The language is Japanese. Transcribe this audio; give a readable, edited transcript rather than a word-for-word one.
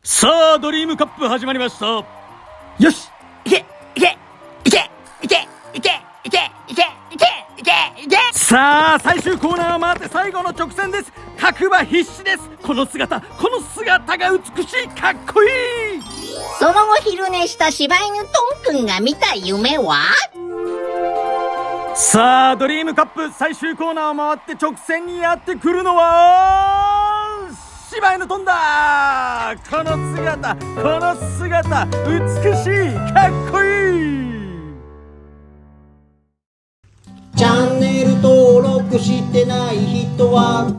さあドリームカップ始まりました。よし、いけいけいけいけいけいけいけいけいけいけ。さあ最終コーナーを回って最後の直線です。各馬必死です。この姿が美しい、かっこいい。その後昼寝した柴犬トンくんが見た夢は、さあドリームカップ最終コーナーを回って直線にやってくるのは柴犬トンだ。この姿美しい、かっこいい。チャンネル登録してない人は